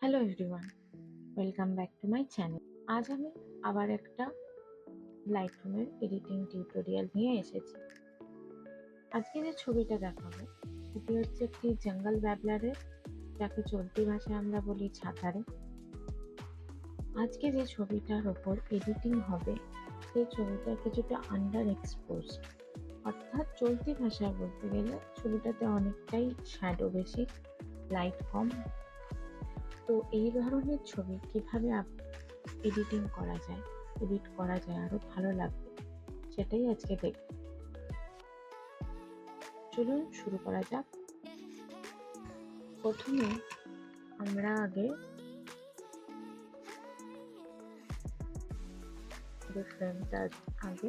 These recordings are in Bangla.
Hello everyone, welcome back to my channel. আজ আমি আবার একটা লাইটরুমের এডিটিং টিউটোরিয়াল নিয়ে এসেছি। আজকে যে ছবিটা দেখাবো সেটি হচ্ছে একটি জঙ্গল ব্যাবলারের, যাকে চলতি ভাষায় আমরা বলি ছাতারে। আজকে যে ছবিটার ওপর এডিটিং হবে সেই ছবিটা কিছুটা আন্ডার এক্সপোজড, অর্থাৎ চলতি ভাষায় বলতে গেলে ছবিটাতে অনেকটাই শ্যাডো বেশি, লাইট কম। তো এই ধরনের ছবি কিভাবে এডিট করা যায় আরো ভালো লাগবে, সেটাই আজকে দেখব। চলুন শুরু করা যাক। প্রথমে আমরা ফ্রেমটা আগে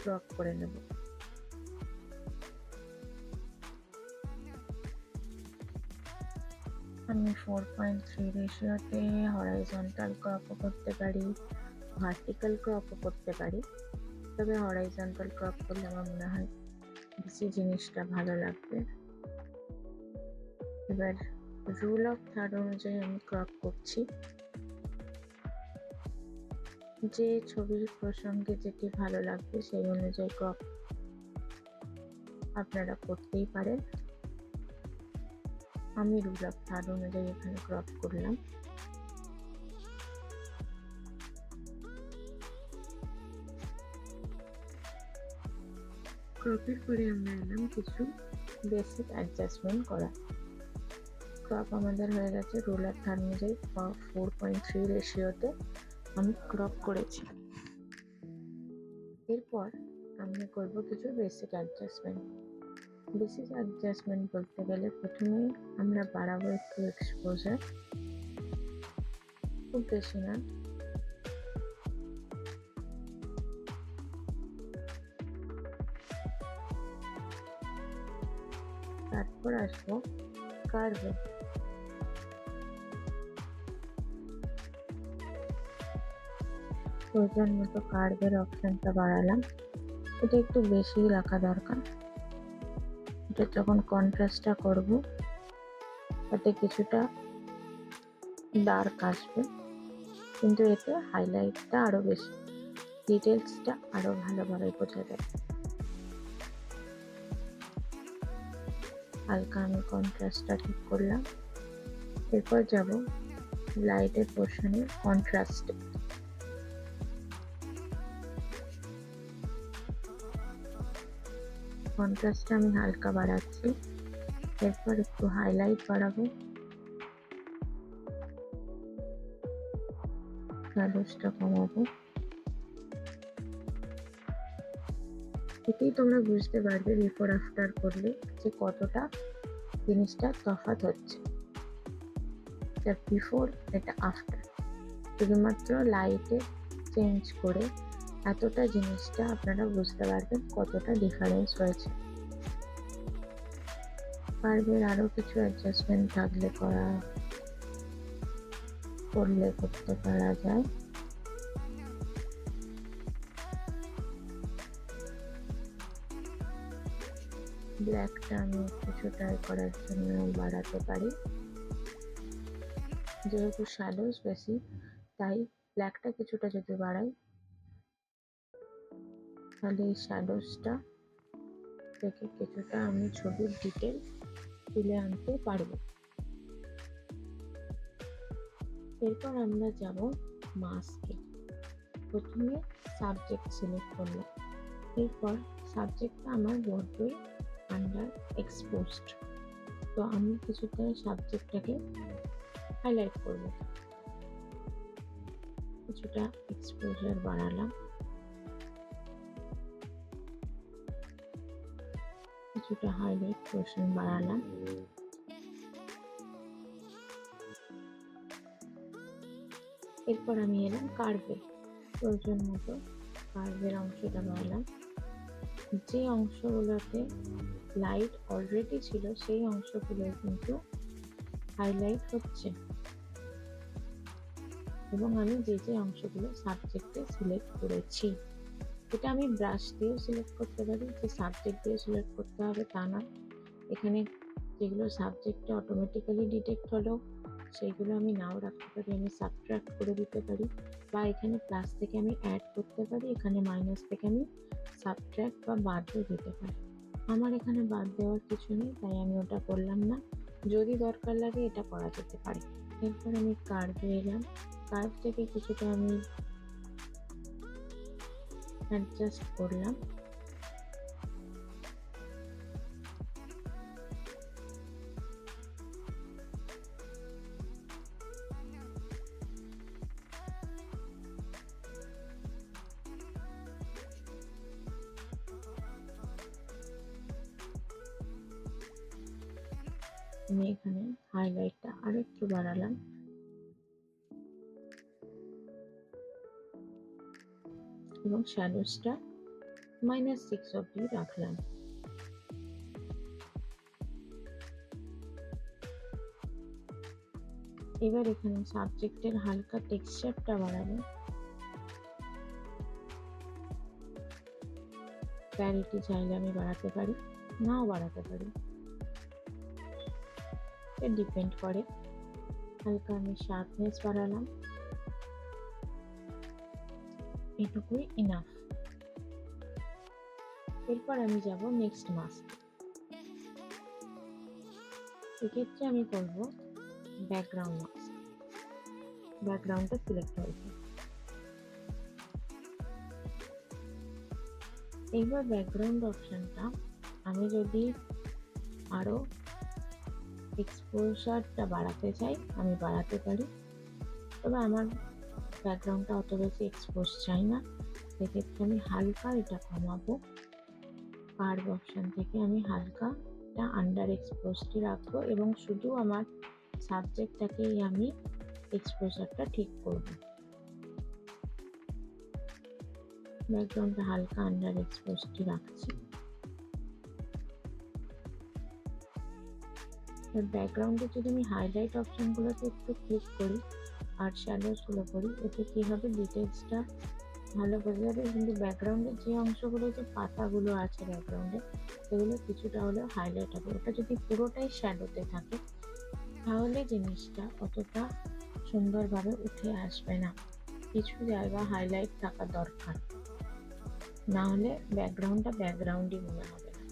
ক্রপ করে নেব। আমি 4.3 রেশিওতে হরাইজন্টাল ক্রপও করতে পারি, ভার্টিক্যাল ক্রপও করতে পারি। তবে হরাইজন্টাল ক্রপ করলে আমার মনে হয় বেশি জিনিসটা ভালো লাগবে। এবার রুল অফ থার্ড অনুযায়ী আমি ক্রপ করছি। যে ছবির প্রসঙ্গে যেটি ভালো লাগবে সেই অনুযায়ী ক্রপ আপনারা করতেই পারেন। আমি রুল অফ থার্ড অনুযায়ী এখানে ক্রপ করলাম। ক্রপের পরে আমরা এলাম কিছু বেসিক অ্যাডজাস্টমেন্ট করা। ক্রপ আমাদের হয়ে গেছে রুল অফ থার্ড অনুযায়ী 4.3 রেশিওতে আমি ক্রপ করেছি। এরপর আমি করব কিছু বেসিক অ্যাডজাস্টমেন্ট বলতে গেলে প্রথমে আমরা বাড়াবো একটু এক্সপোজার, খুব বেশি না। তারপর আসবো কার্ভে। প্রয়োজন মতো কার্ভের অপশনটা বাড়ালাম। এটা একটু বেশি রাখা দরকার। এটা যখন কন্ট্রাস্টটা করব তাতে কিছুটা ডার্ক আসবে, কিন্তু এতে হাইলাইটটা আরো বেশি, ডিটেলসটা আরো ভালোভাবে বোঝা যায়। হালকা আমি কন্ট্রাস্টটা ঠিক করলাম। এরপর যাব লাইটের পোর্শনে কন্ট্রাস্টে। কন্ট্রাস্টটা আমি হালকা বাড়াচ্ছি। এরপর একটু হাইলাইট বাড়াবো, শ্যাডোজটা কমাবো। এতেই তোমরা বুঝতে পারবে বিফোর আফটার করলে যে কতটা জিনিসটা তফাৎ হচ্ছে। এটা বিফোর, এটা আফটার, শুধুমাত্র লাইটে চেঞ্জ করে এতটা জিনিসটা আপনারা বুঝতে পারবেন কতটা ডিফারেন্স হয়েছে। কার্ভের আরো কিছু অ্যাডজাস্টমেন্ট থাকলে করতে পারা যায়। ব্ল্যাকটা আমি কিছু ট্রাই করার জন্য বাড়াতে পারি। যেহেতু শ্যাডোজ বেশি, তাই ব্ল্যাকটা কিছুটা যদি বাড়াই তাহলে এই শ্যাডোজটা থেকে কিছুটা আমি ছবির ডিটেল তুলে আনতে পারবো। এরপর আমরা যাব মাস্কে। প্রথমে সাবজেক্ট সিলেক্ট করলাম। এরপর সাবজেক্টটা আমার বড্ডই আন্ডার এক্সপোজড, তো আমি কিছুটা সাবজেক্টটাকে হাইলাইট করব। কিছুটা এক্সপোজার বাড়ালাম, কিছুটা হাইলাইট পোর্শন বাড়ালাম। এরপর আমি এলাম কার্ভে। প্রয়োজন মতো কার্ভের অংশটা বাড়ালাম। যে অংশগুলোতে লাইট অলরেডি ছিল সেই অংশগুলো কিন্তু হাইলাইট হচ্ছে, এবং আমি যে অংশগুলো সাবজেক্টে সিলেক্ট করেছি, এটা আমি ব্রাশ দিয়েও সিলেক্ট করতে পারি। যে সাবজেক্ট দিয়ে সিলেক্ট করতে হবে তা না, এখানে যেগুলো সাবজেক্টে অটোমেটিক্যালি ডিটেক্ট হলো সেইগুলো আমি নাও রাখতে পারি, আমি সাবট্রাক্ট করে দিতে পারি, বা এখানে প্লাস থেকে আমি অ্যাড করতে পারি, এখানে মাইনাস থেকে আমি সাবট্রাক্ট বা বাদও দিতে পারি। আমার এখানে বাদ দেওয়ার কিছু নেই, তাই আমি ওটা করলাম না। যদি দরকার লাগে এটা করা যেতে পারে। এরপর আমি কার্ভে এলাম, কার্ভ থেকে কিছুটা আমি অ্যাডজাস্ট করলাম। আমি এখানে হাইলাইটটা আরেকটু বাড়ালাম এবং শ্যাডোসটা -6 অব্দি রাখলাম। এবার এখানে সাবজেক্টের হালকা টেক্সচারটা বাড়াবো, ক্ল্যারিটি চাইলে আমি বাড়াতে পারি, নাও বাড়াতে পারি, ডিপেন্ড করে। হালকা আমি শার্পনেস বাড়ালাম, এটুকুই ইনাফ। এরপর আমি যাব নেক্সট মাস্ক। এক্ষেত্রে আমি করব ব্যাকগ্রাউন্ড মাস্ক। ব্যাকগ্রাউন্ডটা সিলেক্ট হয়েছে। এইবার ব্যাকগ্রাউন্ড অপশনটা আমি যদি আরো এক্সপোজারটা বাড়াতে চাই আমি বাড়াতে পারি, তবে আমার ব্যাকগ্রাউন্ডটা অত বেশি এক্সপোজ চাই না, সেক্ষেত্রে আমি হালকা এটা কমাবো। কার্ভ অপশন থেকে আমি হালকা এটা আন্ডার এক্সপোজটি রাখবো এবং শুধু আমার সাবজেক্টটাকেই আমি এক্সপোজারটা ঠিক করব। ব্যাকগ্রাউন্ডটা হালকা আন্ডার এক্সপোজটি রাখছি। ব্যাকগ্রাউন্ডে যদি আমি হাইলাইট অপশনগুলোতে একটু ক্লিক করি আর শ্যাডোসগুলো করি, এতে কি হবে ডিটেলসটা ভালো বোঝা যাবে, কিন্তু ব্যাকগ্রাউন্ডের যে অংশগুলো, যে পাতাগুলো আছে ব্যাকগ্রাউন্ডে, সেগুলো কিছুটা হলেও হাইলাইট হবে। ওটা যদি পুরোটাই শ্যাডোতে থাকে তাহলে জিনিসটা অতটা সুন্দরভাবে উঠে আসবে না। কিছু জায়গা হাইলাইট থাকা দরকার, না হলে ব্যাকগ্রাউন্ডটা ব্যাকগ্রাউন্ডই মনে হবে না,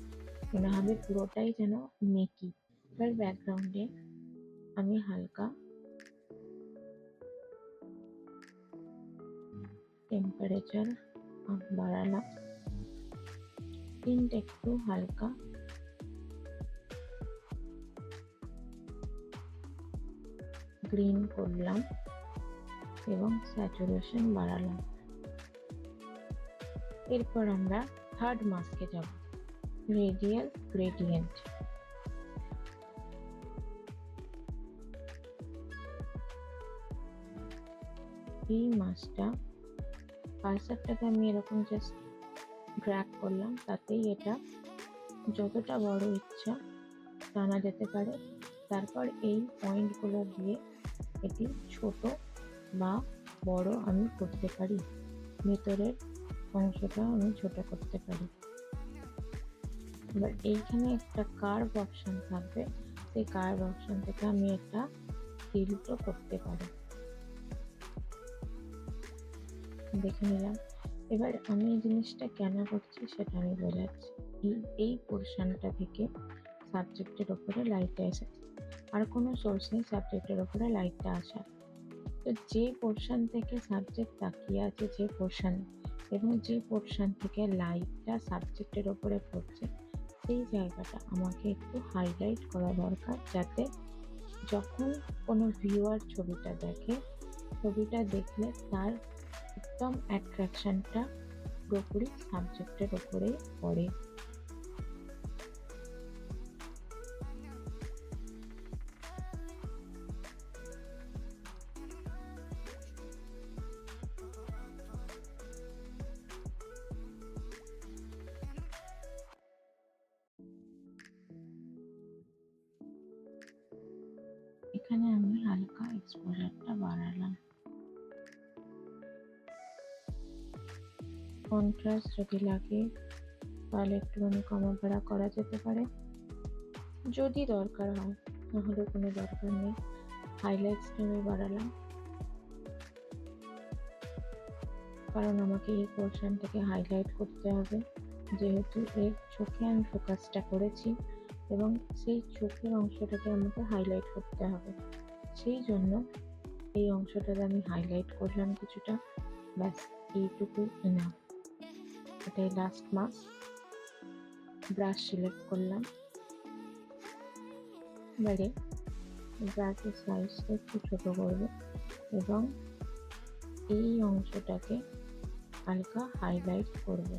মনে হবে পুরোটাই যেন মেকি। এবার ব্যাকগ্রাউন্ডে আমি হালকা টেম্পারেচার বাড়ালাম, টিন্ট একটু হালকা গ্রিন করলাম এবং স্যাচুরেশন বাড়ালাম। এরপর আমরা থার্ড মাস্কে যাব, রেডিয়াল গ্রেডিয়েন্ট। এই মাস্কটা কার্সারটাকে আমি এরকম জাস্ট ড্র্যাগ করলাম, তাতেই এটা যতটা বড় ইচ্ছা টানা যেতে পারে। তারপর এই পয়েন্টগুলো দিয়ে এটি ছোট বা বড় আমি করতে পারি, ভেতরের অংশটা আমি ছোট করতে পারি। এবার এইখানে একটা কার্ভ অপশন থাকবে, সেই কার্ভ অপশন থেকে আমি একটা টিল্টও করতে পারি। দেখে নিলাম। এবার আমি এই জিনিসটা কেন করছি সেটা আমি বোঝাচ্ছি। এই পোর্শনটা থেকে সাবজেক্টের ওপরে লাইটটা এসেছে, আর কোনো সোর্স নেই সাবজেক্টের ওপরে লাইটটা আসা। তো যে পোর্শন থেকে সাবজেক্ট তাকিয়ে আছে, যে পোর্শন এবং যে পোর্শন থেকে লাইটটা সাবজেক্টের ওপরে পড়ছে, সেই জায়গাটা আমাকে একটু হাইলাইট করা দরকার, যাতে যখন কোনো ভিউয়ার ছবিটা দেখে, ছবিটা দেখলে তার একদম অ্যাট্রাকশনটা পুরোপুরি সাবজেক্টের ওপরেই পড়ে। এখানে আমি হালকা এক্সপোজারটা বাড়ালাম। কন্ট্রাস্ট যদি লাগে তাহলে একটুখানি কমা বাড়া করা যেতে পারে, যদি দরকার হয়, নাহলে কোনো দরকার নেই। হাইলাইটসটা আমি বাড়ালাম, কারণ আমাকে এই পোর্শনটাকে হাইলাইট করতে হবে, যেহেতু এর চোখে আমি ফোকাসটা করেছি এবং সেই চোখের অংশটাকে আমাকে হাইলাইট করতে হবে। সেই জন্য এই অংশটাতে আমি হাইলাইট করলাম কিছুটা, ব্যাস এইটুকু এনাফ। এটাই লাস্ট মাস্ক। ব্রাশ সিলেক্ট করলাম, এবারে ব্রাশের সাইজটা একটু ছোট করবো এবং এই অংশটাকে হালকা হাইলাইট করব।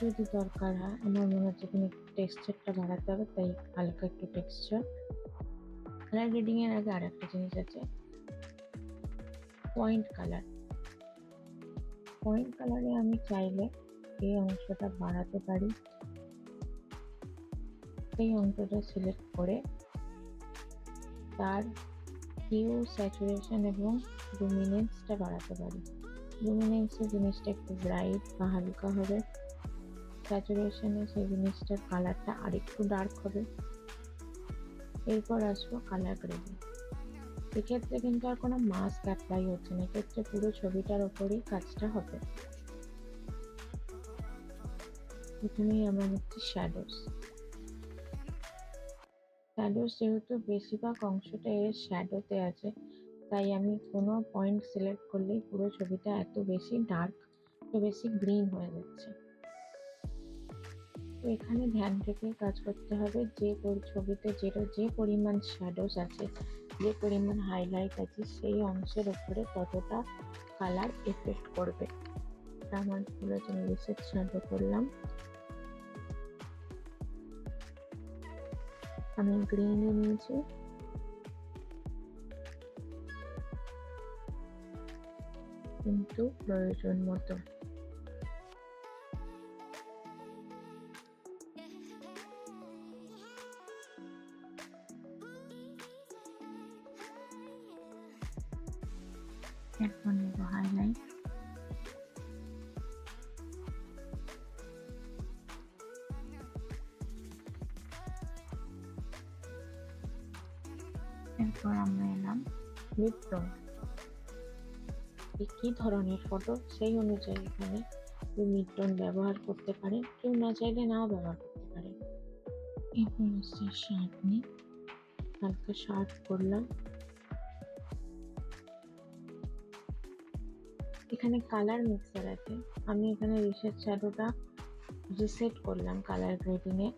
যদি দরকার হয়, আমার মনে হচ্ছে এখানে টেক্সচারটা বাড়াতে হবে, তাই হালকা একটু টেক্সচার। কালার গ্রেডিং এর আগে আর একটা জিনিস আছে, পয়েন্ট কালার। পয়েন্ট কালারে আমি চাইলে এই অংশটা বাড়াতে পারি, এই অংশটা সিলেক্ট করে তার হিউ, স্যাচুরেশন এবং লুমিনেন্সটা বাড়াতে পারি। লুমিনেন্সের জিনিসটা একটু ব্রাইট বা হালকা হবে, স্যাচুরেশনে সেই জিনিসটার কালারটা আরেকটু ডার্ক হবে। এরপর আসবো কালার গ্রেডিং। এক্ষেত্রে কিন্তু আর কোনো মাস্ক অ্যাপ্লাই হচ্ছে না, এক্ষেত্রে পুরো ছবিটার ওপরেই কাজটা হবে। প্রথমেই আমরা নিচ্ছি শ্যাডোস। শ্যাডোস যেহেতু বেশিরভাগ অংশটা এর শ্যাডোতে আছে, তাই আমি কোনো পয়েন্ট সিলেক্ট করলেই পুরো ছবিটা এত বেশি ডার্ক, এত বেশি গ্রিন হয়ে যাচ্ছে। তো এখানে ধ্যান রেখে কাজ করতে হবে, যে ছবিতে যে পরিমাণ শ্যাডোস আছে, যে পরিমাণ হাইলাইট আছে, সেই অংশের উপরে ততটা কালার এফেক্ট করবে। আমার পুরো জন্য রিসেট শ্যাডো করলাম, আমি গ্রিনে নিয়েছি। কিন্তু প্রয়োজন মতো এরপর নেব হাইলাইট। এরপর আমরা এলাম মিড টোন। কি ধরনের ফটো সেই অনুযায়ী এখানে মিড টোন ব্যবহার করতে পারেন, কেউ না চাইলে নাও ব্যবহার করতে পারেন। এরপর হচ্ছে শার্পনি, হালকা শার্প করলাম। এখানে কালার মিক্সার আছে, আমি এখানে রিসেট শ্যাডোটা রিসেট করলাম কালার গ্রেডিংয়ে,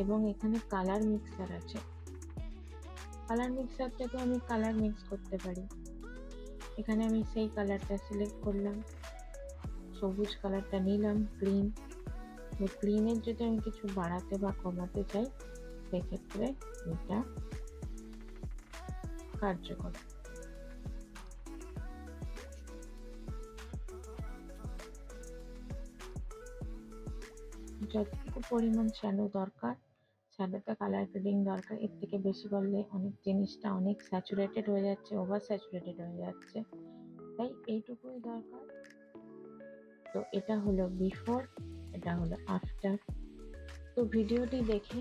এবং এখানে কালার মিক্সার আছে। কালার মিক্সারটাকে আমি কালার মিক্স করতে পারি। এখানে আমি সেই কালারটা সিলেক্ট করলাম, সবুজ কালারটা নিলাম, গ্রিন। গ্রিনের যদি আমি কিছু বাড়াতে বা কমাতে চাই, সেক্ষেত্রে এটা কার্যকর। যতটুকু পরিমাণ শ্যাডো দরকার, শ্যাডোতে কালার গ্রেডিং দরকার, এর থেকে বেশি করলে অনেক জিনিসটা অনেক স্যাচুরেটেড হয়ে যাচ্ছে, ওভার স্যাচুরেটেড হয়ে যাচ্ছে, তাই এইটুকুই দরকার। তো এটা হলো বিফোর, এটা হলো আফটার। তো ভিডিওটি দেখে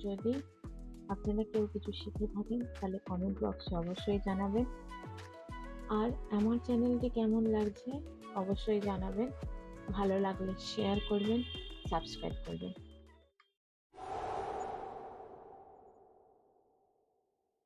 যদি আপনারা কেউ কিছু শিখে থাকেন, তাহলে কমেন্ট বক্সে অবশ্যই জানাবেন। আর আমার চ্যানেলটি কেমন লাগছে অবশ্যই জানাবেন। ভালো লাগলে শেয়ার করবেন, সাবস্ক্রাইব করবেন।